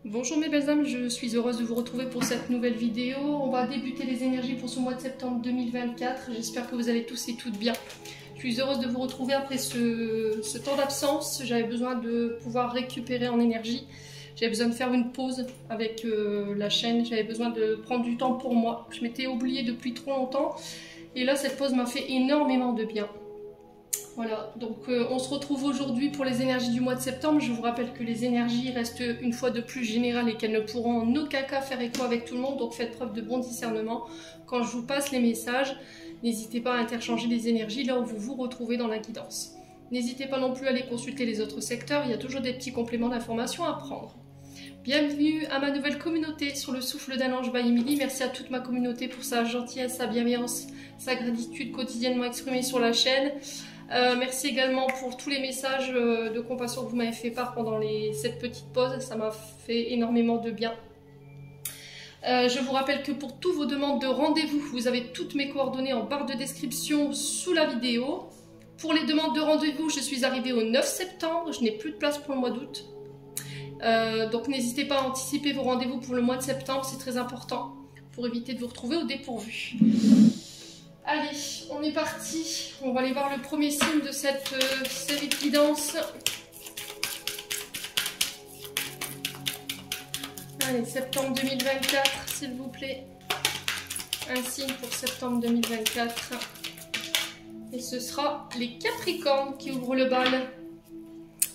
Bonjour mes belles âmes, je suis heureuse de vous retrouver pour cette nouvelle vidéo. On va débuter les énergies pour ce mois de septembre 2024. J'espère que vous allez tous et toutes bien. Je suis heureuse de vous retrouver après ce temps d'absence. J'avais besoin de pouvoir récupérer en énergie. J'avais besoin de faire une pause avec la chaîne. J'avais besoin de prendre du temps pour moi. Je m'étais oubliée depuis trop longtemps. Et là, cette pause m'a fait énormément de bien. Voilà, donc on se retrouve aujourd'hui pour les énergies du mois de septembre. Je vous rappelle que les énergies restent une fois de plus générales et qu'elles ne pourront en aucun cas faire écho avec tout le monde. Donc faites preuve de bon discernement. Quand je vous passe les messages, n'hésitez pas à interchanger les énergies là où vous vous retrouvez dans la guidance. N'hésitez pas non plus à aller consulter les autres secteurs, il y a toujours des petits compléments d'information à prendre. Bienvenue à ma nouvelle communauté sur le souffle d'un ange by Emily. Merci à toute ma communauté pour sa gentillesse, sa bienveillance, sa gratitude quotidiennement exprimée sur la chaîne. Merci également pour tous les messages de compassion que vous m'avez fait part pendant cette petite pause, ça m'a fait énormément de bien. Je vous rappelle que pour toutes vos demandes de rendez-vous, vous avez toutes mes coordonnées en barre de description sous la vidéo. Pour les demandes de rendez-vous, je suis arrivée au 9 septembre, je n'ai plus de place pour le mois d'août. Donc n'hésitez pas à anticiper vos rendez-vous pour le mois de septembre, c'est très important pour éviter de vous retrouver au dépourvu. Allez, on est parti. On va aller voir le premier signe de cette série de guidance. Allez, septembre 2024, s'il vous plaît. Un signe pour septembre 2024. Et ce sera les Capricornes qui ouvrent le bal.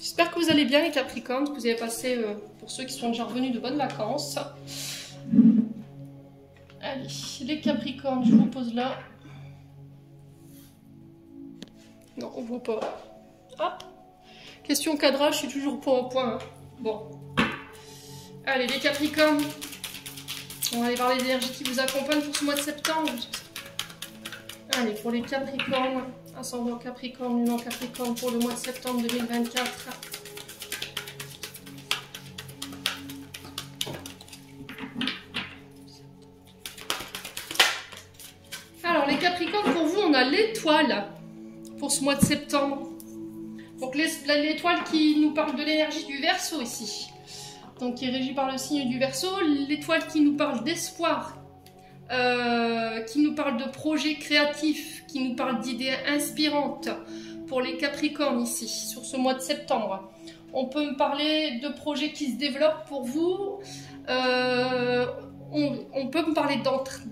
J'espère que vous allez bien les Capricornes, que vous avez passé, pour ceux qui sont déjà revenus, de bonnes vacances. Allez, les Capricornes, je vous pose là. Non, on voit pas. Hop. Question cadrage, je suis toujours pas au point. Hein. Bon. Allez, les Capricornes. On va aller voir les énergies qui vous accompagnent pour ce mois de septembre. Allez, pour les Capricornes, ascendant Capricorne, lunan Capricorne pour le mois de septembre 2024. Alors, les Capricornes, pour vous, on a l'étoile. Pour ce mois de septembre. Donc l'étoile qui nous parle de l'énergie du Verseau ici. Donc qui est régie par le signe du Verseau. L'étoile qui nous parle d'espoir. Qui nous parle de projets créatifs. Qui nous parle d'idées inspirantes. Pour les Capricornes ici. Sur ce mois de septembre. On peut me parler de projets qui se développent pour vous. On peut me parler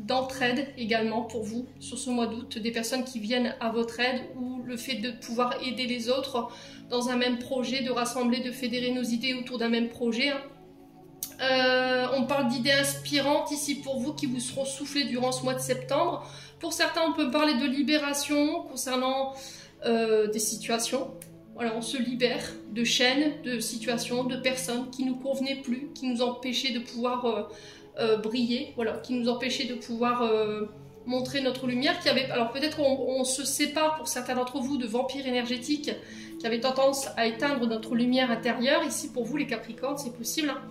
d'entraide également pour vous sur ce mois d'août, des personnes qui viennent à votre aide ou le fait de pouvoir aider les autres dans un même projet, de rassembler, de fédérer nos idées autour d'un même projet. On parle d'idées inspirantes ici pour vous qui vous seront soufflées durant ce mois de septembre. Pour certains, on peut me parler de libération concernant des situations. Voilà, on se libère de chaînes, de situations, de personnes qui ne nous convenaient plus, qui nous empêchaient de pouvoir briller, voilà, qui nous empêchait de pouvoir montrer notre lumière, qui avait, alors peut-être on se sépare pour certains d'entre vous de vampires énergétiques qui avaient tendance à éteindre notre lumière intérieure. Ici pour vous les Capricornes c'est possible, hein.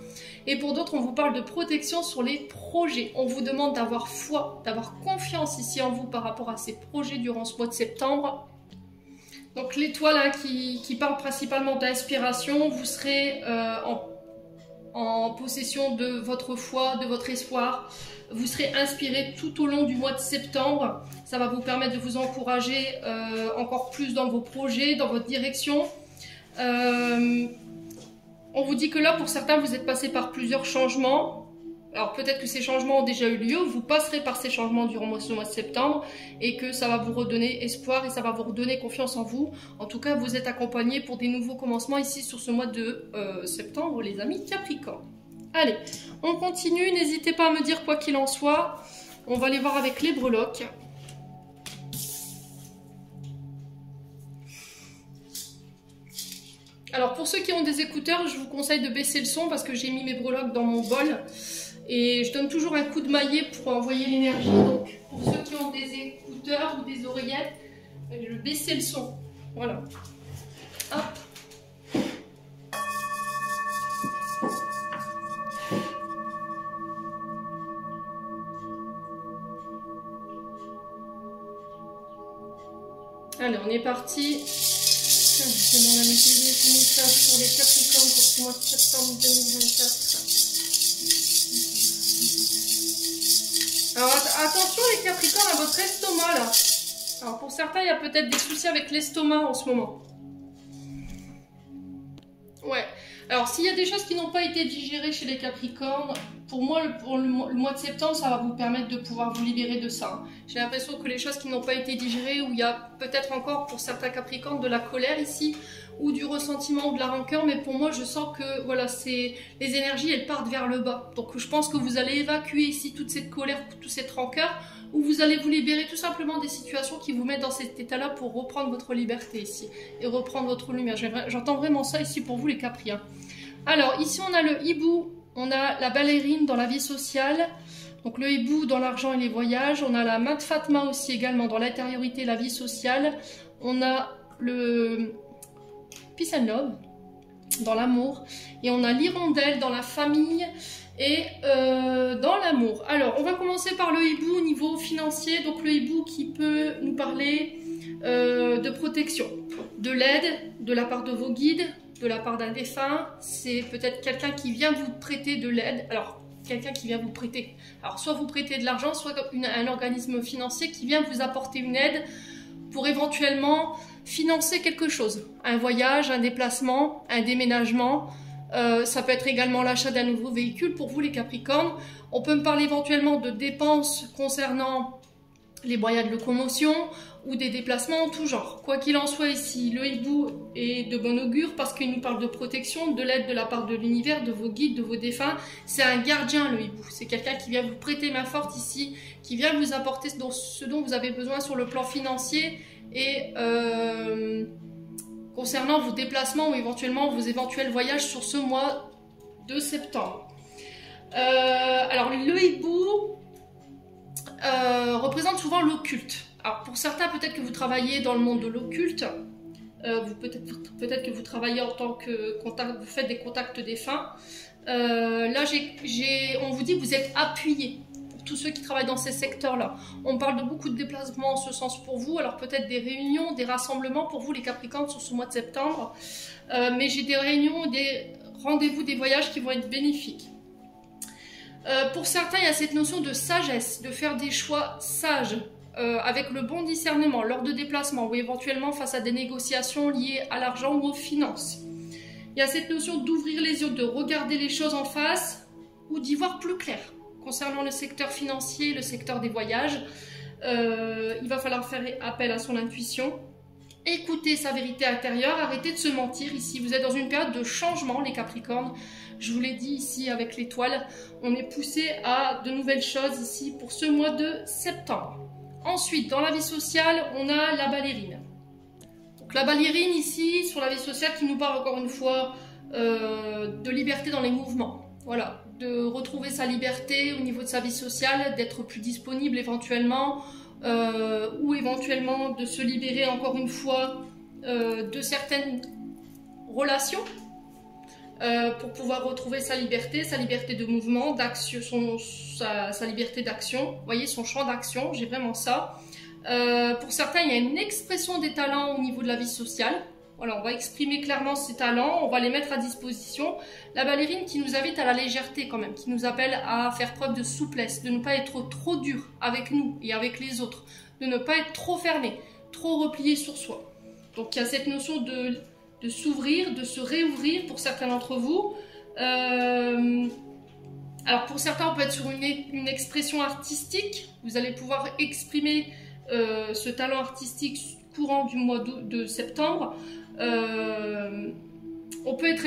Et pour d'autres on vous parle de protection sur les projets, on vous demande d'avoir foi, d'avoir confiance ici en vous par rapport à ces projets durant ce mois de septembre. Donc l'étoile hein, qui parle principalement d'inspiration, vous serez en possession de votre foi, de votre espoir. Vous serez inspiré tout au long du mois de septembre. Ça va vous permettre de vous encourager encore plus dans vos projets, dans votre direction. On vous dit que là, pour certains, vous êtes passé par plusieurs changements. Alors peut-être que ces changements ont déjà eu lieu, vous passerez par ces changements durant ce mois de septembre et que ça va vous redonner espoir et ça va vous redonner confiance en vous. En tout cas, vous êtes accompagnés pour des nouveaux commencements ici sur ce mois de septembre, les amis Capricorne. Allez, on continue, n'hésitez pas à me dire quoi qu'il en soit. On va aller voir avec les breloques. Alors pour ceux qui ont des écouteurs, je vous conseille de baisser le son parce que j'ai mis mes breloques dans mon bol. Et je donne toujours un coup de maillet pour envoyer l'énergie. Donc, pour ceux qui ont des écouteurs ou des oreillettes, je vais baisser le son. Voilà. Hop. Allez, on est parti. Je demande à mes messages pour les Capricornes pour ce mois de septembre 2024. Alors attention les Capricornes à votre estomac là. Alors pour certains, il y a peut-être des soucis avec l'estomac en ce moment. Ouais. Alors s'il y a des choses qui n'ont pas été digérées chez les Capricornes, pour moi, pour le mois de septembre, ça va vous permettre de pouvoir vous libérer de ça. J'ai l'impression que les choses qui n'ont pas été digérées, où il y a peut-être encore pour certains Capricornes de la colère ici, ou du ressentiment ou de la rancœur, mais pour moi je sens que voilà, les énergies elles partent vers le bas. Donc je pense que vous allez évacuer ici toute cette colère, toute cette rancœur, ou vous allez vous libérer tout simplement des situations qui vous mettent dans cet état-là pour reprendre votre liberté ici, et reprendre votre lumière. J'entends vraiment ça ici pour vous les Capri. Alors ici on a le hibou, on a la ballerine dans la vie sociale, donc le hibou dans l'argent et les voyages, on a la main de Fatma aussi également dans l'intériorité et la vie sociale, on a le Peace and Love dans l'amour, et on a l'hirondelle dans la famille et dans l'amour. Alors on va commencer par le hibou au niveau financier, donc le hibou qui peut nous parler de protection, de l'aide de la part de vos guides, de la part d'un défunt. C'est peut-être quelqu'un qui vient vous prêter de l'aide. Alors quelqu'un qui vient vous prêter, alors soit vous prêtez de l'argent, soit un organisme financier qui vient vous apporter une aide pour éventuellement financer quelque chose, un voyage, un déplacement, un déménagement. Ça peut être également l'achat d'un nouveau véhicule pour vous les Capricornes. On peut me parler éventuellement de dépenses concernant les moyens de locomotion ou des déplacements en tout genre. Quoi qu'il en soit ici, le hibou est de bon augure parce qu'il nous parle de protection, de l'aide de la part de l'univers, de vos guides, de vos défunts. C'est un gardien le hibou, c'est quelqu'un qui vient vous prêter main forte ici, qui vient vous apporter ce dont vous avez besoin sur le plan financier et concernant vos déplacements ou éventuellement vos éventuels voyages sur ce mois de septembre. Alors le hibou représente souvent l'occulte. Alors pour certains, peut-être que vous travaillez dans le monde de l'occulte, peut-être que vous travaillez en tant que contact, vous faites des contacts défunts. Là, on vous dit que vous êtes appuyé. Pour tous ceux qui travaillent dans ces secteurs-là, on parle de beaucoup de déplacements en ce sens pour vous. Alors peut-être des réunions, des rassemblements pour vous les Capricornes sur ce mois de septembre. Mais j'ai des réunions, des rendez-vous, des voyages qui vont être bénéfiques. Pour certains, il y a cette notion de sagesse, de faire des choix sages, avec le bon discernement lors de déplacements ou éventuellement face à des négociations liées à l'argent ou aux finances. Il y a cette notion d'ouvrir les yeux, de regarder les choses en face ou d'y voir plus clair. Concernant le secteur financier, le secteur des voyages, il va falloir faire appel à son intuition. Écoutez sa vérité intérieure, arrêtez de se mentir. Ici, vous êtes dans une période de changement, les Capricornes. Je vous l'ai dit ici avec l'étoile, on est poussé à de nouvelles choses ici pour ce mois de septembre. Ensuite, dans la vie sociale, on a la ballerine. Donc, la ballerine ici, sur la vie sociale, qui nous parle encore une fois de liberté dans les mouvements. Voilà, de retrouver sa liberté au niveau de sa vie sociale, d'être plus disponible éventuellement, ou éventuellement de se libérer encore une fois de certaines relations pour pouvoir retrouver sa liberté de mouvement, d'action, sa liberté d'action, vous voyez son champ d'action, j'ai vraiment ça. Pour certains, il y a une expression des talents au niveau de la vie sociale. Voilà, on va exprimer clairement ces talents, on va les mettre à disposition. La ballerine qui nous invite à la légèreté quand même, qui nous appelle à faire preuve de souplesse, de ne pas être trop dur avec nous et avec les autres, de ne pas être trop fermé, trop replié sur soi. Donc il y a cette notion de s'ouvrir, de se réouvrir pour certains d'entre vous. Alors pour certains, on peut être sur une expression artistique. Vous allez pouvoir exprimer ce talent artistique courant du mois de septembre. On peut être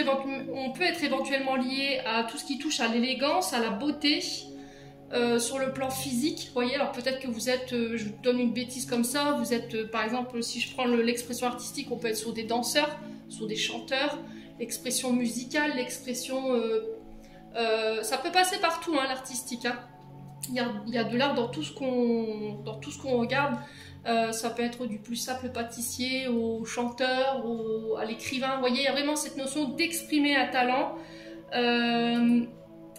éventuellement lié à tout ce qui touche à l'élégance, à la beauté, sur le plan physique. Vous voyez, alors peut-être que vous êtes, je vous donne une bêtise comme ça, vous êtes par exemple, si je prends l'expression artistique, on peut être sur des danseurs, sur des chanteurs, l'expression musicale, l'expression... ça peut passer partout, hein, l'artistique. Hein. Il y a de l'art dans tout ce qu'on regarde. Ça peut être du plus simple pâtissier au chanteur, à l'écrivain. Vous voyez, il y a vraiment cette notion d'exprimer un talent.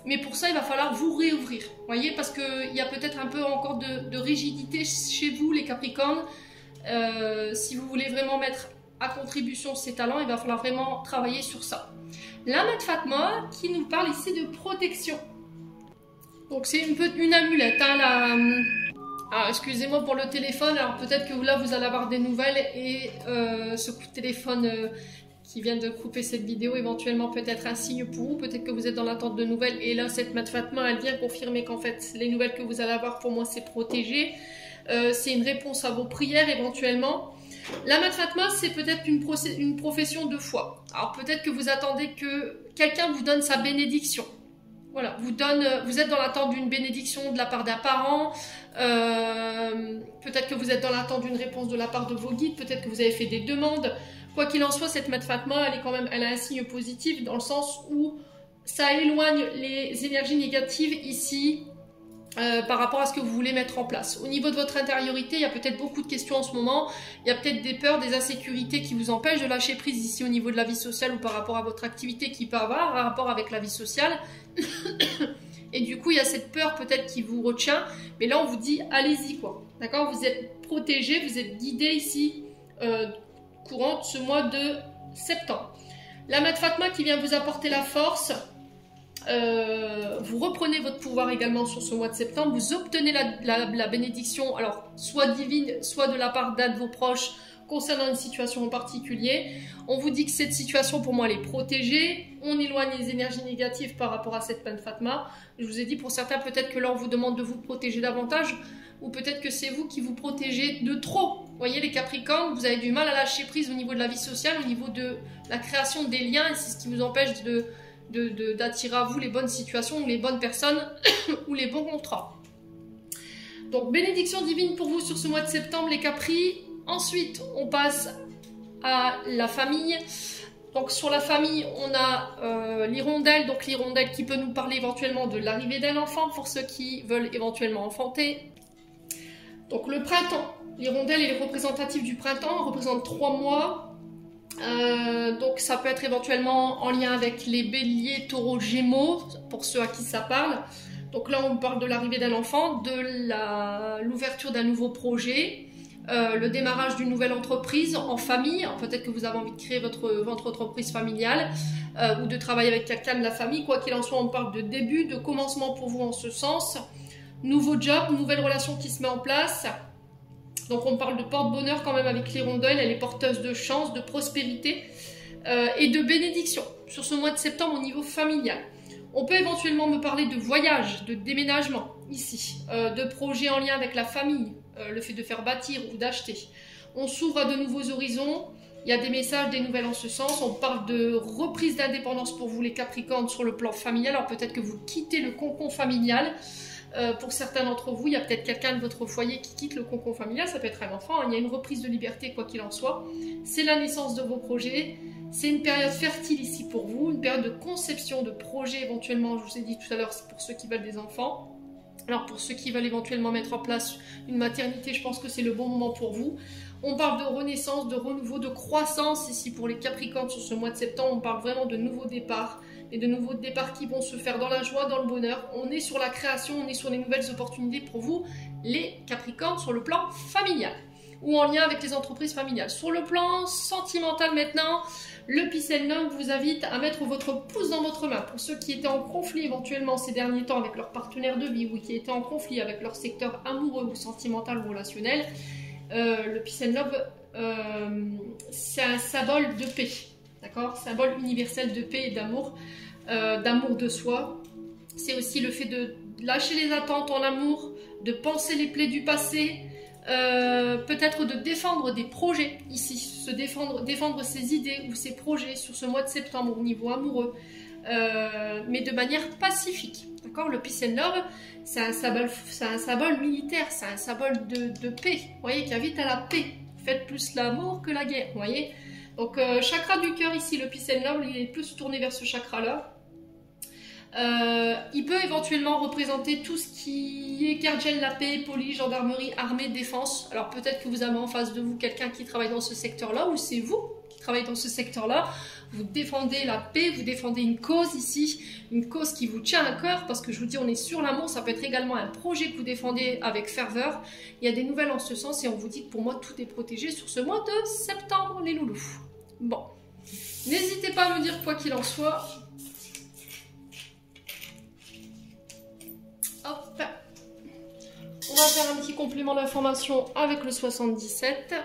Mais pour ça, il va falloir vous réouvrir. Vous voyez, parce qu'il y a peut-être un peu encore de rigidité chez vous, les Capricornes. Si vous voulez vraiment mettre à contribution ces talents, il va falloir vraiment travailler sur ça. La main de Fatma qui nous parle ici de protection. Donc c'est une amulette, hein, alors excusez-moi pour le téléphone, alors peut-être que là vous allez avoir des nouvelles et ce coup de téléphone qui vient de couper cette vidéo éventuellement peut être un signe pour vous, peut-être que vous êtes dans l'attente de nouvelles et là cette Mat Fatma elle vient confirmer qu'en fait les nouvelles que vous allez avoir pour moi c'est protégé, c'est une réponse à vos prières éventuellement. La Mat Fatma c'est peut-être une profession de foi, alors peut-être que vous attendez que quelqu'un vous donne sa bénédiction. Voilà, vous êtes dans l'attente d'une bénédiction de la part d'un parent, peut-être que vous êtes dans l'attente d'une réponse de la part de vos guides, peut-être que vous avez fait des demandes. Quoi qu'il en soit, cette Mat Fatma, elle a un signe positif dans le sens où ça éloigne les énergies négatives ici par rapport à ce que vous voulez mettre en place. Au niveau de votre intériorité, il y a peut-être beaucoup de questions en ce moment, il y a peut-être des peurs, des insécurités qui vous empêchent de lâcher prise ici au niveau de la vie sociale ou par rapport à votre activité qui peut avoir un rapport avec la vie sociale. Et du coup, il y a cette peur peut-être qui vous retient, mais là on vous dit allez-y quoi, d'accord? Vous êtes protégé, vous êtes guidé ici courant ce mois de septembre. La Mat Fatma qui vient vous apporter la force, vous reprenez votre pouvoir également sur ce mois de septembre, vous obtenez la bénédiction, alors soit divine, soit de la part d'un de vos proches concernant une situation en particulier. On vous dit que cette situation pour moi elle est protégée, on éloigne les énergies négatives par rapport à cette Mat Fatma. Je vous ai dit pour certains peut-être que là on vous demande de vous protéger davantage, ou peut-être que c'est vous qui vous protégez de trop. Vous voyez les Capricornes, vous avez du mal à lâcher prise au niveau de la vie sociale, au niveau de la création des liens, et c'est ce qui vous empêche d'attirer à vous les bonnes situations, ou les bonnes personnes, ou les bons contrats. Donc bénédiction divine pour vous sur ce mois de septembre les Capris. Ensuite on passe à la famille. Donc sur la famille on a l'hirondelle, donc l'hirondelle qui peut nous parler éventuellement de l'arrivée d'un enfant pour ceux qui veulent éventuellement enfanter. Donc le printemps, l'hirondelle est représentative du printemps, elle représente 3 mois. Donc ça peut être éventuellement en lien avec les béliers, taureaux, gémeaux, pour ceux à qui ça parle. Donc là on parle de l'arrivée d'un enfant, de l'ouverture d'un nouveau projet, le démarrage d'une nouvelle entreprise en famille. Peut-être que vous avez envie de créer votre entreprise familiale ou de travailler avec quelqu'un de la famille. Quoi qu'il en soit, on parle de début, de commencement pour vous en ce sens. Nouveau job, nouvelle relation qui se met en place. Donc on parle de porte-bonheur quand même avec l'hirondelle, elle est porteuse de chance, de prospérité et de bénédiction sur ce mois de septembre au niveau familial. On peut éventuellement me parler de voyage, de déménagement ici, de projets en lien avec la famille, le fait de faire bâtir ou d'acheter. On s'ouvre à de nouveaux horizons, il y a des messages, des nouvelles en ce sens. On parle de reprise d'indépendance pour vous les Capricornes sur le plan familial. Alors peut-être que vous quittez le cocon familial. Pour certains d'entre vous, il y a peut-être quelqu'un de votre foyer qui quitte le cocon familial, ça peut être un enfant, hein. Il y a une reprise de liberté quoi qu'il en soit. C'est la naissance de vos projets, c'est une période fertile ici pour vous, une période de conception de projets éventuellement, je vous ai dit tout à l'heure, c'est pour ceux qui veulent des enfants. Alors pour ceux qui veulent éventuellement mettre en place une maternité, je pense que c'est le bon moment pour vous. On parle de renaissance, de renouveau, de croissance ici pour les Capricornes sur ce mois de septembre, on parle vraiment de nouveaux départs. Et de nouveaux départs qui vont se faire dans la joie, dans le bonheur. On est sur la création, on est sur les nouvelles opportunités pour vous, les Capricornes, sur le plan familial ou en lien avec les entreprises familiales. Sur le plan sentimental maintenant, le Peace and Love vous invite à mettre votre pouce dans votre main. Pour ceux qui étaient en conflit éventuellement ces derniers temps avec leur partenaire de vie ou qui étaient en conflit avec leur secteur amoureux ou sentimental ou relationnel, le Peace and Love, c'est un symbole de paix. D'accord, symbole universel de paix et d'amour de soi. C'est aussi le fait de lâcher les attentes en amour, de penser les plaies du passé, peut-être de défendre des projets ici, défendre ses idées ou ses projets sur ce mois de septembre au niveau amoureux, mais de manière pacifique. D'accord, le Peace and Love, c'est un symbole militaire, c'est un symbole de paix, vous voyez, qui invite à la paix. Faites plus l'amour que la guerre, vous voyez. Donc chakra du cœur ici, le Peace and Love, il est plus tourné vers ce chakra-là. Il peut éventuellement représenter tout ce qui est gardien de la paix, police, gendarmerie, armée, défense. Alors peut-être que vous avez en face de vous quelqu'un qui travaille dans ce secteur-là, ou c'est vous qui travaillez dans ce secteur-là. Vous défendez la paix, vous défendez une cause ici, une cause qui vous tient à cœur, parce que je vous dis, on est sur l'amour, ça peut être également un projet que vous défendez avec ferveur. Il y a des nouvelles en ce sens et on vous dit que pour moi, tout est protégé sur ce mois de septembre, les loulous. Bon, n'hésitez pas à me dire quoi qu'il en soit. va faire un petit complément d'information avec le 77.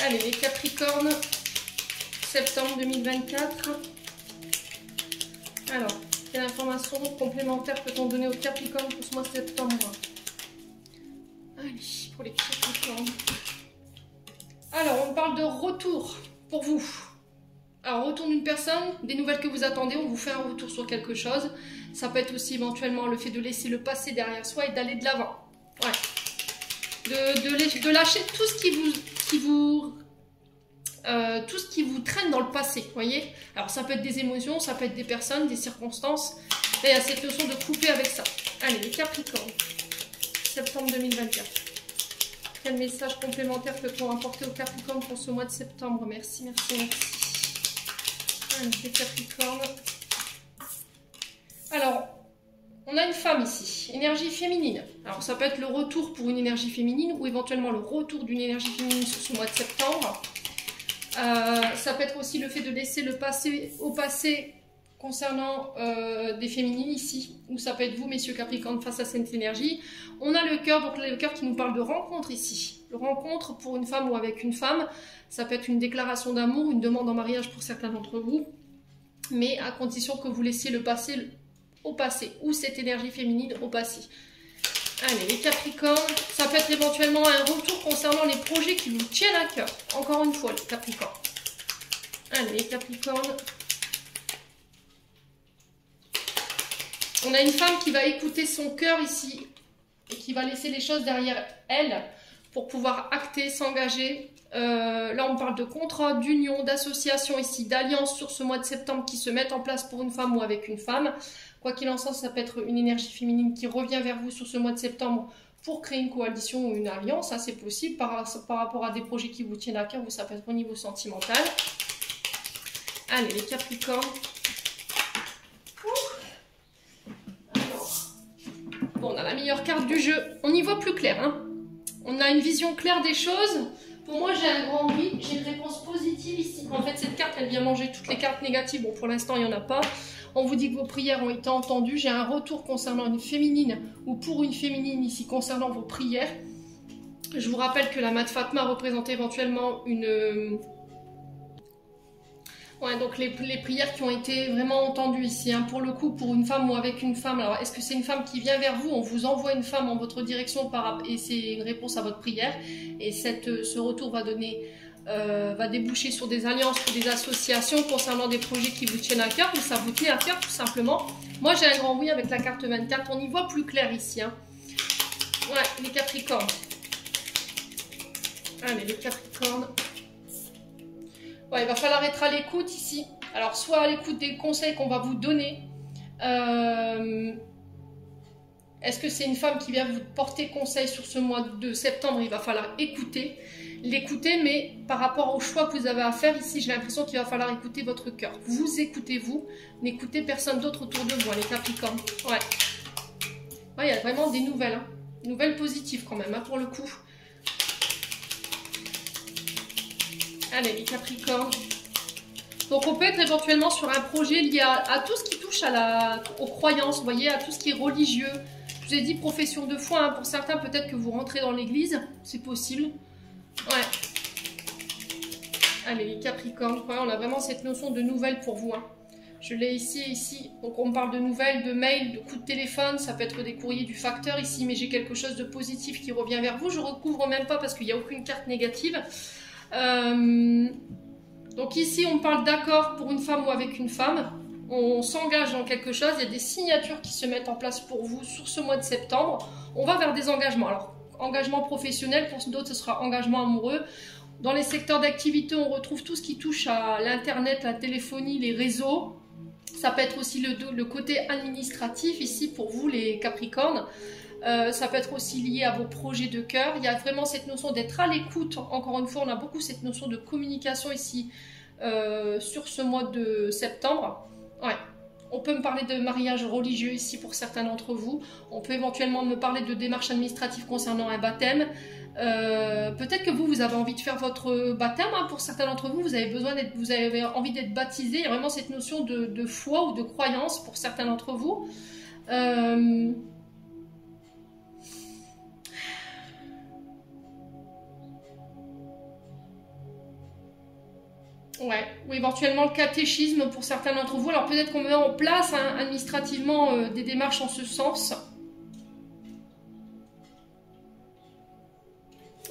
Allez, les Capricornes, septembre 2024. Alors, quelle information complémentaire peut-on donner aux Capricornes pour ce mois de septembre? Allez, pour les Capricornes. Alors, on parle de retour pour vous. Alors, retour d'une personne, des nouvelles que vous attendez, on vous fait un retour sur quelque chose. Ça peut être aussi éventuellement le fait de laisser le passé derrière soi et d'aller de l'avant. Ouais. De lâcher tout ce qui vous traîne dans le passé, voyez. Alors ça peut être des émotions, ça peut être des personnes, des circonstances, et il y a cette notion de couper avec ça. Allez, les Capricornes, septembre 2024. Quel message complémentaire peut-on apporter aux Capricornes pour ce mois de septembre? Merci, merci, merci. Allez, les Capricornes. Alors, on a une femme ici, énergie féminine. Alors ça peut être le retour pour une énergie féminine ou éventuellement le retour d'une énergie féminine sur ce mois de septembre. Ça peut être aussi le fait de laisser le passé au passé concernant des féminines ici. Ou ça peut être vous, messieurs Capricorne, face à cette énergie. On a le cœur, donc le cœur qui nous parle de rencontre ici. Le rencontre pour une femme ou avec une femme. Ça peut être une déclaration d'amour, une demande en mariage pour certains d'entre vous. Mais à condition que vous laissiez le passé au passé, ou cette énergie féminine au passé. Allez, les Capricornes, ça peut être éventuellement un retour concernant les projets qui vous tiennent à cœur. Encore une fois, les Capricornes. Allez, les Capricornes. On a une femme qui va écouter son cœur ici et qui va laisser les choses derrière elle pour pouvoir acter, s'engager. Là, on parle de contrat, d'union, d'association ici, d'alliance sur ce mois de septembre qui se mettent en place pour une femme ou avec une femme. Quoi qu'il en soit, ça peut être une énergie féminine qui revient vers vous sur ce mois de septembre pour créer une coalition ou une alliance. Ça, c'est possible par rapport à des projets qui vous tiennent à cœur ou ça peut être au niveau sentimental. Allez, les Capricornes. Alors, bon, on a la meilleure carte du jeu. On y voit plus clair, hein. On a une vision claire des choses. Pour moi, j'ai un grand oui. J'ai une réponse positive ici. En fait, cette carte, elle vient manger toutes les cartes négatives. Bon, pour l'instant, il n'y en a pas. On vous dit que vos prières ont été entendues. J'ai un retour concernant une féminine ou pour une féminine ici concernant vos prières. Je vous rappelle que la Mat Fatma représente éventuellement une... Ouais, donc les prières qui ont été vraiment entendues ici, hein, pour le coup, pour une femme ou avec une femme. Alors, est-ce que c'est une femme qui vient vers vous? On vous envoie une femme en votre direction et c'est une réponse à votre prière. Et ce retour va déboucher sur des alliances ou des associations concernant des projets qui vous tiennent à cœur, ou ça vous tient à cœur tout simplement. Moi, j'ai un grand oui avec la carte 24. On y voit plus clair ici. Hein. Ouais, les Capricornes. Allez, les Capricornes. Ouais, il va falloir être à l'écoute ici. Alors, soit à l'écoute des conseils qu'on va vous donner. Est-ce que c'est une femme qui vient vous porter conseil sur ce mois de septembre? Il va falloir l'écouter, mais par rapport au choix que vous avez à faire ici, j'ai l'impression qu'il va falloir écouter votre cœur. Vous écoutez vous, n'écoutez personne d'autre autour de vous, les Capricornes. Ouais. Ouais, il y a vraiment des nouvelles. Hein. Nouvelles positives quand même, hein, pour le coup. Allez, les Capricornes. Donc, on peut être éventuellement sur un projet lié à tout ce qui touche aux croyances, vous voyez, à tout ce qui est religieux. Je vous ai dit profession de foi, hein, pour certains, peut-être que vous rentrez dans l'église, c'est possible. Ouais. Allez, les Capricornes, ouais, on a vraiment cette notion de nouvelles pour vous. Hein. Je l'ai ici. Donc, on parle de nouvelles, de mails, de coups de téléphone, ça peut être des courriers du facteur ici, mais j'ai quelque chose de positif qui revient vers vous. Je ne recouvre même pas parce qu'il n'y a aucune carte négative. Donc ici on parle d'accord pour une femme ou avec une femme, on s'engage dans quelque chose, il y a des signatures qui se mettent en place pour vous sur ce mois de septembre. On va vers des engagements, alors engagement professionnel, pour d'autres ce sera engagement amoureux. Dans les secteurs d'activité on retrouve tout ce qui touche à l'internet, la téléphonie, les réseaux. Ça peut être aussi le côté administratif ici pour vous les Capricornes. Ça peut être aussi lié à vos projets de cœur. Il y a vraiment cette notion d'être à l'écoute. Encore une fois, on a beaucoup cette notion de communication ici sur ce mois de septembre. Ouais. On peut me parler de mariage religieux ici pour certains d'entre vous. On peut éventuellement me parler de démarches administratives concernant un baptême. Peut-être que vous avez envie de faire votre baptême. Hein. Pour certains d'entre vous, vous avez envie d'être baptisé. Il y a vraiment cette notion de foi ou de croyance pour certains d'entre vous. Ouais, ou éventuellement le catéchisme pour certains d'entre vous. Alors peut-être qu'on met en place administrativement des démarches en ce sens.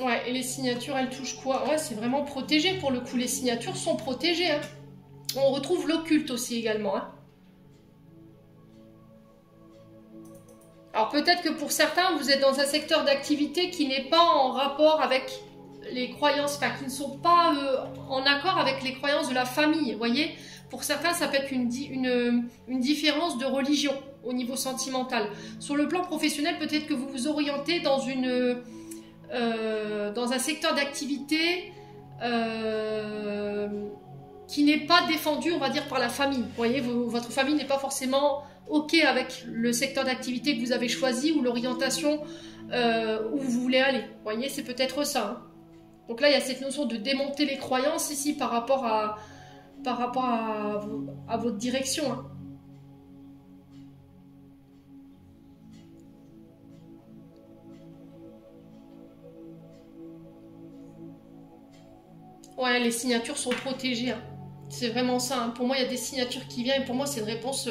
Ouais, et les signatures, elles touchent quoi? Ouais, c'est vraiment protégé pour le coup. Les signatures sont protégées. Hein. On retrouve l'occulte aussi également. Hein. Alors peut-être que pour certains, vous êtes dans un secteur d'activité qui n'est pas en rapport avec les croyances, enfin qui ne sont pas en accord avec les croyances de la famille, vous voyez. Pour certains, ça peut être une différence de religion au niveau sentimental. Sur le plan professionnel, peut-être que vous vous orientez dans un secteur d'activité qui n'est pas défendu, on va dire, par la famille. Vous voyez, votre famille n'est pas forcément OK avec le secteur d'activité que vous avez choisi ou l'orientation où vous voulez aller. Vous voyez, c'est peut-être ça. Hein. Donc là, il y a cette notion de démonter les croyances ici par rapport à votre direction. Hein. Ouais, les signatures sont protégées. Hein. C'est vraiment ça. Hein. Pour moi, il y a des signatures qui viennent et pour moi, c'est une réponse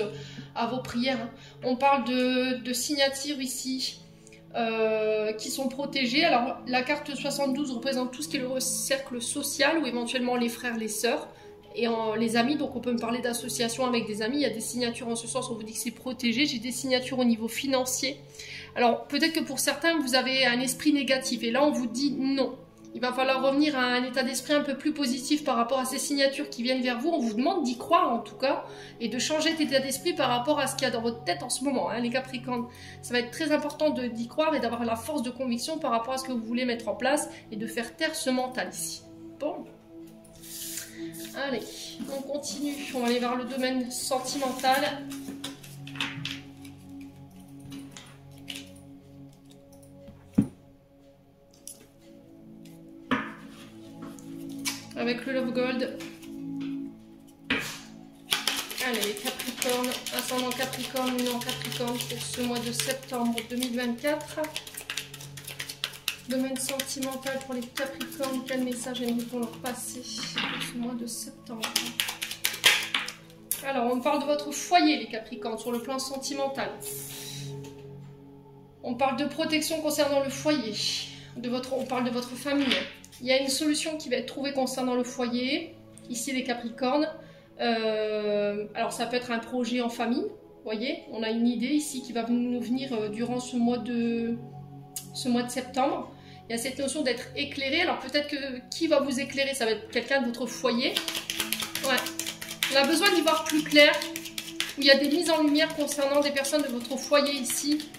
à vos prières. Hein. On parle de signatures ici. Qui sont protégés. Alors la carte 72 représente tout ce qui est le cercle social ou éventuellement les frères, les sœurs et les amis. Donc on peut me parler d'association avec des amis. Il y a des signatures en ce sens, on vous dit que c'est protégé. J'ai des signatures au niveau financier. Alors peut-être que pour certains vous avez un esprit négatif et là on vous dit non. Il va falloir revenir à un état d'esprit un peu plus positif par rapport à ces signatures qui viennent vers vous. On vous demande d'y croire en tout cas et de changer d'état d'esprit par rapport à ce qu'il y a dans votre tête en ce moment, hein, les Capricornes. Ça va être très important d'y croire et d'avoir la force de conviction par rapport à ce que vous voulez mettre en place et de faire taire ce mental ici. Bon. Allez, on continue. On va aller vers le domaine sentimental. Avec le Love Gold. Allez, les Capricornes, ascendant Capricorne, lune en Capricorne pour ce mois de septembre 2024. Domaine sentimental pour les Capricornes, quel message aimez-vous pour leur passer pour ce mois de septembre? Alors, on parle de votre foyer, les Capricornes, sur le plan sentimental. On parle de protection concernant le foyer. On parle de votre famille. Il y a une solution qui va être trouvée concernant le foyer, ici les Capricornes. Alors ça peut être un projet en famille, vous voyez. On a une idée ici qui va nous venir durant ce mois de septembre. Il y a cette notion d'être éclairé. Alors peut-être que qui va vous éclairer? Ça va être quelqu'un de votre foyer. Ouais. On a besoin d'y voir plus clair, où il y a des mises en lumière concernant des personnes de votre foyer ici,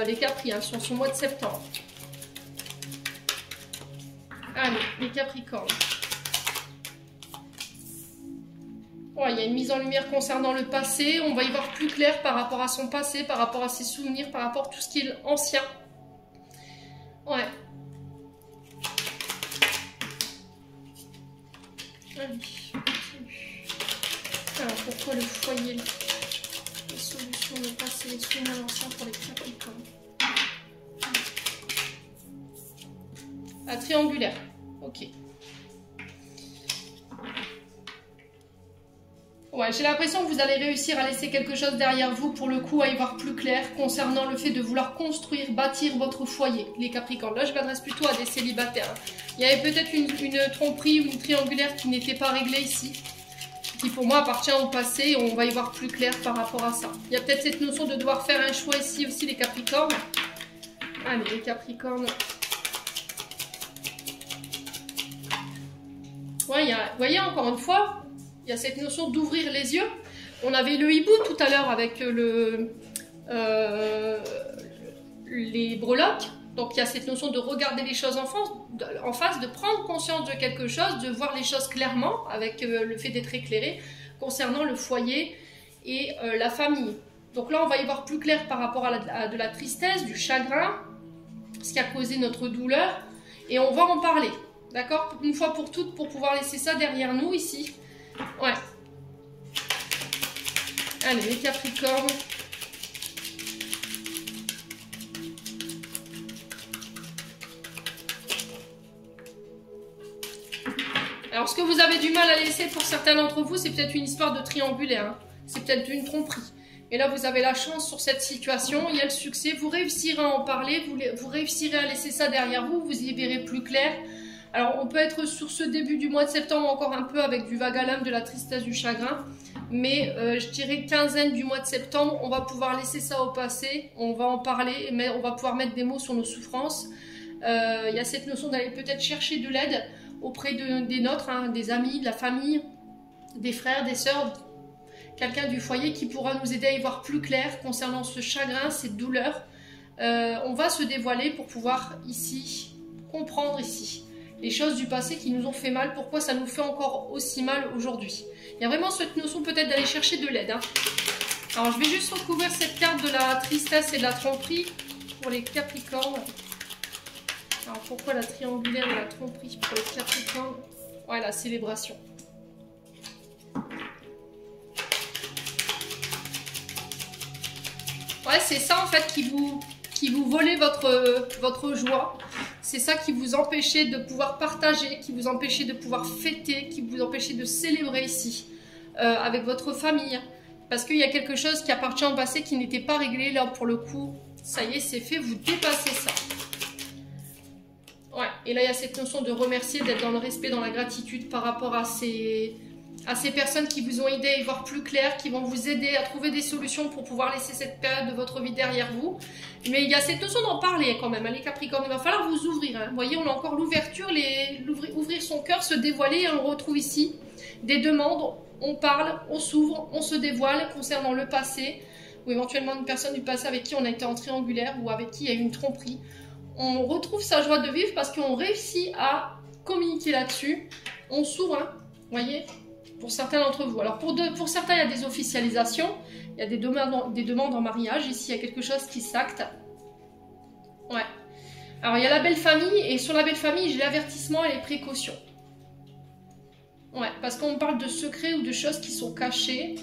les Capri, hein, sur ce mois de septembre. Allez, les Capricornes. Ouais, il y a une mise en lumière concernant le passé. On va y voir plus clair par rapport à son passé, par rapport à ses souvenirs, par rapport à tout ce qui est ancien. Ouais. Allez, alors, pourquoi le foyer? Les solutions, le passé, les souvenirs anciens pour les Capricornes. Ah, triangulaire. Ok. Ouais, j'ai l'impression que vous allez réussir à laisser quelque chose derrière vous, pour le coup, à y voir plus clair concernant le fait de vouloir construire, bâtir votre foyer, les Capricornes. Là, je m'adresse plutôt à des célibataires. Il y avait peut-être une tromperie ou une triangulaire qui n'était pas réglée ici, qui pour moi appartient au passé, et on va y voir plus clair par rapport à ça. Il y a peut-être cette notion de devoir faire un choix ici aussi, les Capricornes. Allez, les Capricornes. Ouais, vous voyez, encore une fois, il y a cette notion d'ouvrir les yeux. On avait le hibou tout à l'heure avec les breloques. Donc il y a cette notion de regarder les choses en face, de prendre conscience de quelque chose, de voir les choses clairement avec le fait d'être éclairé concernant le foyer et la famille. Donc là, on va y voir plus clair par rapport à de la tristesse, du chagrin, ce qui a causé notre douleur. Et on va en parler, d'accord? Une fois pour toutes, pour pouvoir laisser ça derrière nous ici. Ouais. Allez, les Capricornes. Alors, ce que vous avez du mal à laisser pour certains d'entre vous, c'est peut-être une histoire de triangulaire. Hein. C'est peut-être une tromperie. Et là, vous avez la chance sur cette situation. Il y a le succès. Vous réussirez à en parler. Vous réussirez à laisser ça derrière vous. Vous y verrez plus clair. Alors, on peut être sur ce début du mois de septembre encore un peu avec du vague à l'âme, de la tristesse, du chagrin. Mais je dirais quinzaine du mois de septembre, on va pouvoir laisser ça au passé. On va en parler, mais on va pouvoir mettre des mots sur nos souffrances. Il y a cette notion d'aller peut-être chercher de l'aide auprès des nôtres, hein, des amis, de la famille, des frères, des sœurs, quelqu'un du foyer qui pourra nous aider à y voir plus clair concernant ce chagrin, cette douleur. On va se dévoiler pour pouvoir ici, comprendre ici les choses du passé qui nous ont fait mal, pourquoi ça nous fait encore aussi mal aujourd'hui. Il y a vraiment cette notion peut-être d'aller chercher de l'aide. Hein. Alors je vais juste recouvrir cette carte de la tristesse et de la tromperie pour les Capricornes. Alors pourquoi la triangulaire et la tromperie pour les Capricornes? Ouais, la célébration. Ouais, c'est ça en fait qui vous volait votre joie. C'est ça qui vous empêchait de pouvoir partager, qui vous empêchait de pouvoir fêter, qui vous empêchait de célébrer ici avec votre famille. Parce qu'il y a quelque chose qui appartient au passé qui n'était pas réglé. Là, pour le coup, ça y est, c'est fait, vous dépassez ça. Ouais, et là, il y a cette notion de remercier, d'être dans le respect, dans la gratitude par rapport à ces personnes qui vous ont aidé à y voir plus clair, qui vont vous aider à trouver des solutions pour pouvoir laisser cette période de votre vie derrière vous. Mais il y a cette notion d'en parler quand même, hein, les Capricornes. Il va falloir vous ouvrir. Hein. Vous voyez, on a encore l'ouverture, ouvrir son cœur, se dévoiler. Et on retrouve ici des demandes. On parle, on s'ouvre, on se dévoile concernant le passé, ou éventuellement une personne du passé avec qui on a été en triangulaire ou avec qui il y a eu une tromperie. On retrouve sa joie de vivre parce qu'on réussit à communiquer là-dessus. On s'ouvre, hein, vous voyez, pour certains d'entre vous. Alors pour certains, il y a des officialisations, il y a des demandes en mariage. Ici, il y a quelque chose qui s'acte. Ouais. Alors, il y a la belle famille, et sur la belle famille, j'ai l'avertissement et les précautions. Ouais, parce qu'on parle de secrets ou de choses qui sont cachées.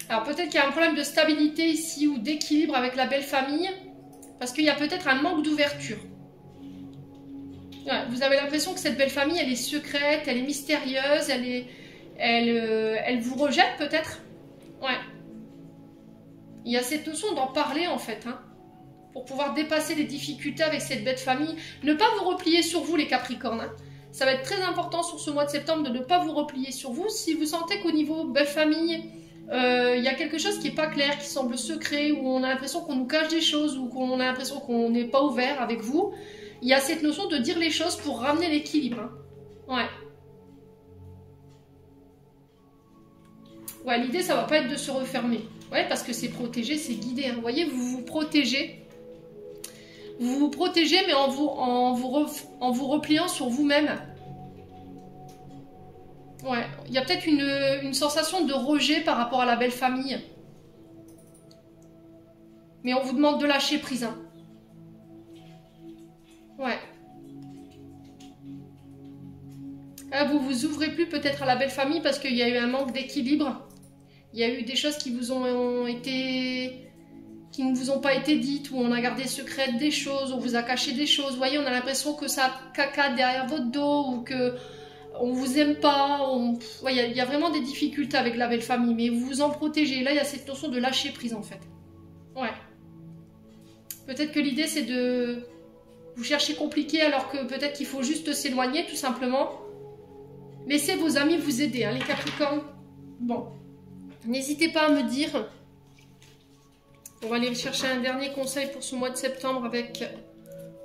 Alors, peut-être qu'il y a un problème de stabilité ici ou d'équilibre avec la belle famille, parce qu'il y a peut-être un manque d'ouverture. Ouais, vous avez l'impression que cette belle famille, elle est secrète, elle est mystérieuse, elle vous rejette peut-être. Ouais. Il y a cette notion d'en parler en fait, hein, pour pouvoir dépasser les difficultés avec cette belle famille. Ne pas vous replier sur vous les Capricornes. Hein. Ça va être très important sur ce mois de septembre de ne pas vous replier sur vous. Si vous sentez qu'au niveau belle famille, il y a quelque chose qui n'est pas clair, qui semble secret, où on a l'impression qu'on nous cache des choses, ou qu'on a l'impression qu'on n'est pas ouvert avec vous, il y a cette notion de dire les choses pour ramener l'équilibre. Hein. Ouais. Ouais, l'idée, ça va pas être de se refermer. Ouais, parce que c'est protégé, c'est guidé. Hein. Vous voyez, vous vous protégez. Vous vous protégez, mais en vous repliant sur vous-même. Ouais, il y a peut-être une sensation de rejet par rapport à la belle famille. Mais on vous demande de lâcher prise. Hein. Ouais. Là, vous vous ouvrez plus peut-être à la belle famille parce qu'il y a eu un manque d'équilibre. Il y a eu des choses qui vous ont été... qui ne vous ont pas été dites, où on a gardé secrètes des choses, on vous a caché des choses. Vous voyez, on a l'impression que ça cacade derrière votre dos, ou que on vous aime pas. Ouais, il y a vraiment des difficultés avec la belle famille, mais vous vous en protégez. Là, il y a cette notion de lâcher prise, en fait. Ouais. Peut-être que l'idée, c'est de... vous chercher compliqué, alors que peut-être qu'il faut juste s'éloigner, tout simplement. Laissez vos amis vous aider, hein, les Capricornes. Bon. N'hésitez pas à me dire... On va aller chercher un dernier conseil pour ce mois de septembre avec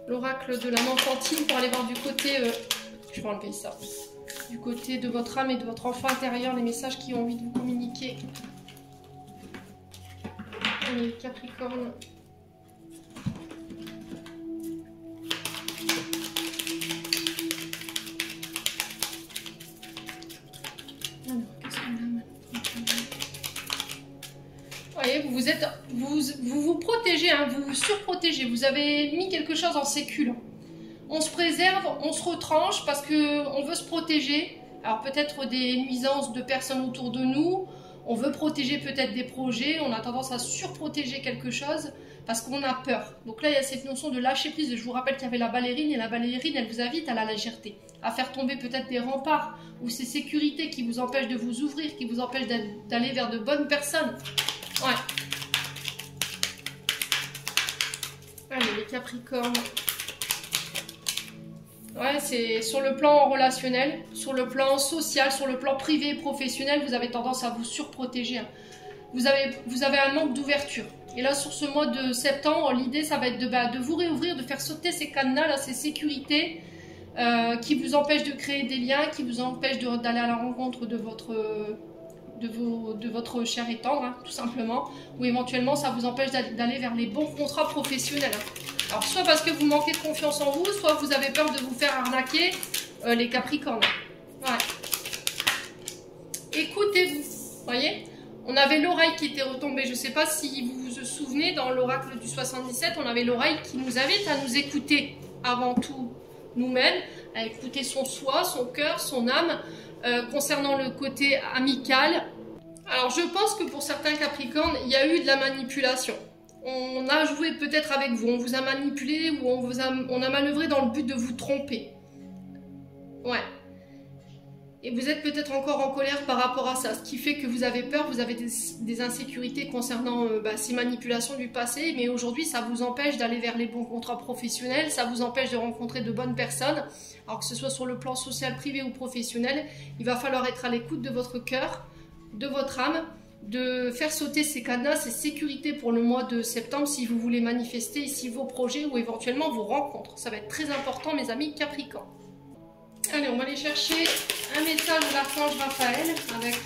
l'oracle de l'âme enfantine pour aller voir du côté, je vais enlever ça, du côté de votre âme et de votre enfant intérieur, les messages qui ont envie de vous communiquer. Allez, Capricorne. Alors, qu'est-ce qu'on a maintenant? voyez, vous protégez, hein, vous vous surprotégez. Vous avez mis quelque chose en sécule. On se préserve, on se retranche parce qu'on veut se protéger. Alors peut-être des nuisances de personnes autour de nous. On veut protéger peut-être des projets. On a tendance à surprotéger quelque chose parce qu'on a peur. Donc là, il y a cette notion de lâcher prise. Je vous rappelle qu'il y avait la ballerine et la ballerine, elle vous invite à la légèreté, à faire tomber peut-être des remparts ou ces sécurités qui vous empêchent de vous ouvrir, qui vous empêchent d'aller vers de bonnes personnes. Ouais. Allez, les Capricornes. Ouais, c'est sur le plan relationnel, sur le plan social, sur le plan privé et professionnel, vous avez tendance à vous surprotéger. Vous avez un manque d'ouverture. Et là, sur ce mois de septembre, l'idée, ça va être de vous réouvrir, de faire sauter ces cadenas, là, ces sécurités qui vous empêchent de créer des liens, qui vous empêchent d'aller à la rencontre de votre cher et tendre, hein, tout simplement. Ou éventuellement, ça vous empêche d'aller vers les bons contrats professionnels. Hein. Alors, soit parce que vous manquez de confiance en vous, soit vous avez peur de vous faire arnaquer, les Capricornes. Ouais. Écoutez-vous, voyez, on avait l'oreille qui était retombée. Je ne sais pas si vous vous souvenez, dans l'oracle du 77, on avait l'oreille qui nous invite à nous écouter avant tout nous-mêmes, à écouter son soi, son cœur, son âme, concernant le côté amical. Alors, je pense que pour certains Capricornes, il y a eu de la manipulation. On a joué peut-être avec vous, on vous a manipulé ou on a manœuvré dans le but de vous tromper. Ouais. Et vous êtes peut-être encore en colère par rapport à ça, ce qui fait que vous avez peur, vous avez des insécurités concernant ces manipulations du passé, mais aujourd'hui ça vous empêche d'aller vers les bons contrats professionnels, ça vous empêche de rencontrer de bonnes personnes, alors que ce soit sur le plan social, privé ou professionnel, il va falloir être à l'écoute de votre cœur, de votre âme, de faire sauter ces cadenas, ces sécurités pour le mois de septembre si vous voulez manifester ici vos projets ou éventuellement vos rencontres. Ça va être très important, mes amis Capricorne. Allez, on va aller chercher un message de l'archange Raphaël avec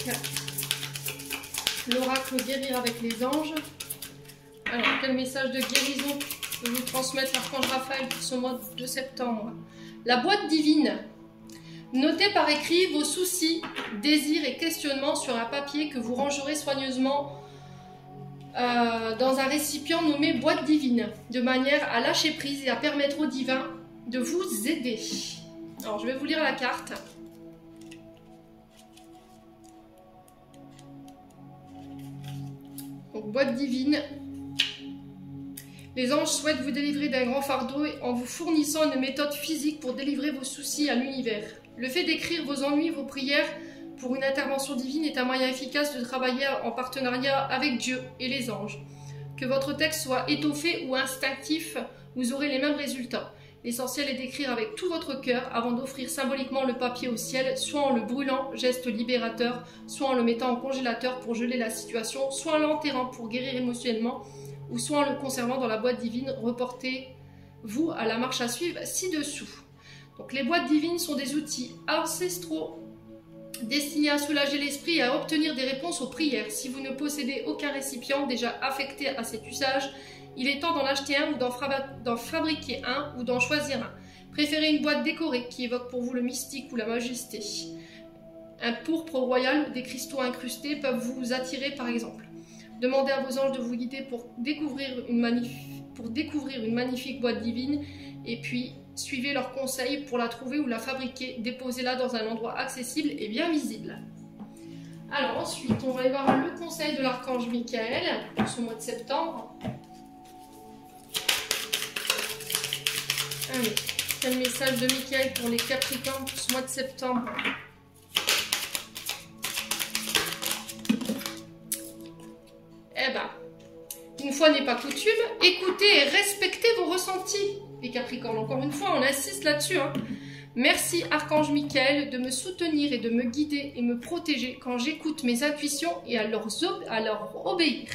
l'oracle guérir avec les anges. Alors, quel message de guérison peut vous transmettre l'archange Raphaël pour ce mois de septembre? La boîte divine. Notez par écrit vos soucis, désirs et questionnements sur un papier que vous rangerez soigneusement dans un récipient nommé boîte divine, de manière à lâcher prise et à permettre au divin de vous aider. Alors, je vais vous lire la carte. Donc, boîte divine. Les anges souhaitent vous délivrer d'un grand fardeau en vous fournissant une méthode physique pour délivrer vos soucis à l'univers. Le fait d'écrire vos ennuis, vos prières pour une intervention divine est un moyen efficace de travailler en partenariat avec Dieu et les anges. Que votre texte soit étoffé ou instinctif, vous aurez les mêmes résultats. L'essentiel est d'écrire avec tout votre cœur avant d'offrir symboliquement le papier au ciel, soit en le brûlant, geste libérateur, soit en le mettant en congélateur pour geler la situation, soit en l'enterrant pour guérir émotionnellement, ou soit en le conservant dans la boîte divine. Reportez-vous à la marche à suivre ci-dessous. Donc les boîtes divines sont des outils ancestraux destinés à soulager l'esprit et à obtenir des réponses aux prières. Si vous ne possédez aucun récipient déjà affecté à cet usage, il est temps d'en acheter un ou d'en fabriquer un ou d'en choisir un. Préférez une boîte décorée qui évoque pour vous le mystique ou la majesté. Un pourpre royal ou des cristaux incrustés peuvent vous attirer par exemple. Demandez à vos anges de vous guider pour découvrir une magnifique boîte divine et puis suivez leurs conseils pour la trouver ou la fabriquer. Déposez-la dans un endroit accessible et bien visible. Alors ensuite, on va aller voir le conseil de l'archange Michael pour ce mois de septembre. Allez, quel message de Michael pour les Capricornes pour ce mois de septembre? Eh ben, une fois n'est pas coutume, écoutez et respectez vos ressentis, les Capricornes. Encore une fois, on insiste là-dessus. Hein. Merci, Archange Michael, de me soutenir et de me guider et me protéger quand j'écoute mes intuitions et à leur obéir.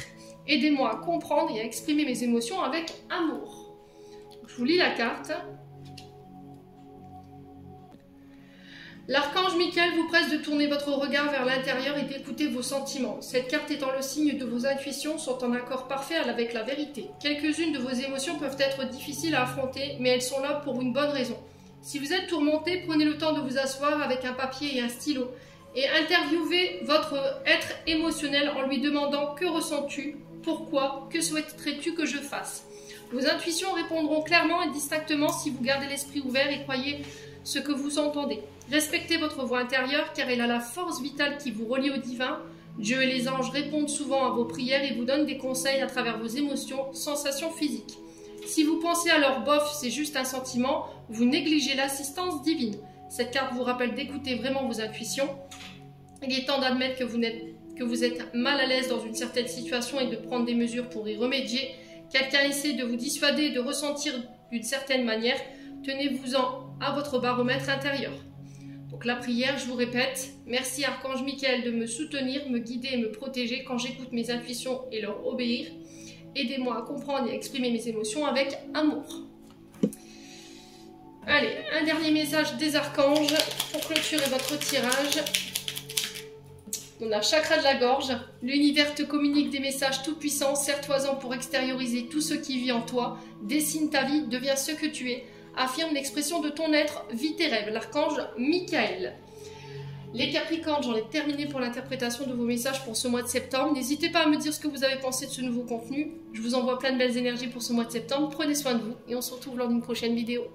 Aidez-moi à comprendre et à exprimer mes émotions avec amour. Je vous lis la carte. L'archange Michael vous presse de tourner votre regard vers l'intérieur et d'écouter vos sentiments. Cette carte étant le signe de vos intuitions sont en accord parfait avec la vérité. Quelques-unes de vos émotions peuvent être difficiles à affronter, mais elles sont là pour une bonne raison. Si vous êtes tourmenté, prenez le temps de vous asseoir avec un papier et un stylo et interviewez votre être émotionnel en lui demandant « Que ressens-tu ? Pourquoi? Que souhaiterais-tu que je fasse? Vos intuitions répondront clairement et distinctement si vous gardez l'esprit ouvert et croyez ce que vous entendez. Respectez votre voix intérieure car elle a la force vitale qui vous relie au divin. Dieu et les anges répondent souvent à vos prières et vous donnent des conseils à travers vos émotions, sensations physiques. Si vous pensez alors bof, c'est juste un sentiment, vous négligez l'assistance divine. Cette carte vous rappelle d'écouter vraiment vos intuitions. Il est temps d'admettre que vous êtes mal à l'aise dans une certaine situation et de prendre des mesures pour y remédier. Quelqu'un essaie de vous dissuader de ressentir d'une certaine manière. Tenez-vous-en à votre baromètre intérieur. Donc la prière, je vous répète, merci Archange Michael de me soutenir, me guider et me protéger quand j'écoute mes intuitions et leur obéir. Aidez-moi à comprendre et à exprimer mes émotions avec amour. Allez, un dernier message des archanges pour clôturer votre tirage. On a chakra de la gorge. L'univers te communique des messages tout-puissants. Serre-toi-en pour extérioriser tout ce qui vit en toi. Dessine ta vie, deviens ce que tu es. Affirme l'expression de ton être, vis tes rêves. L'archange Michael. Les Capricornes, j'en ai terminé pour l'interprétation de vos messages pour ce mois de septembre. N'hésitez pas à me dire ce que vous avez pensé de ce nouveau contenu. Je vous envoie plein de belles énergies pour ce mois de septembre. Prenez soin de vous et on se retrouve lors d'une prochaine vidéo.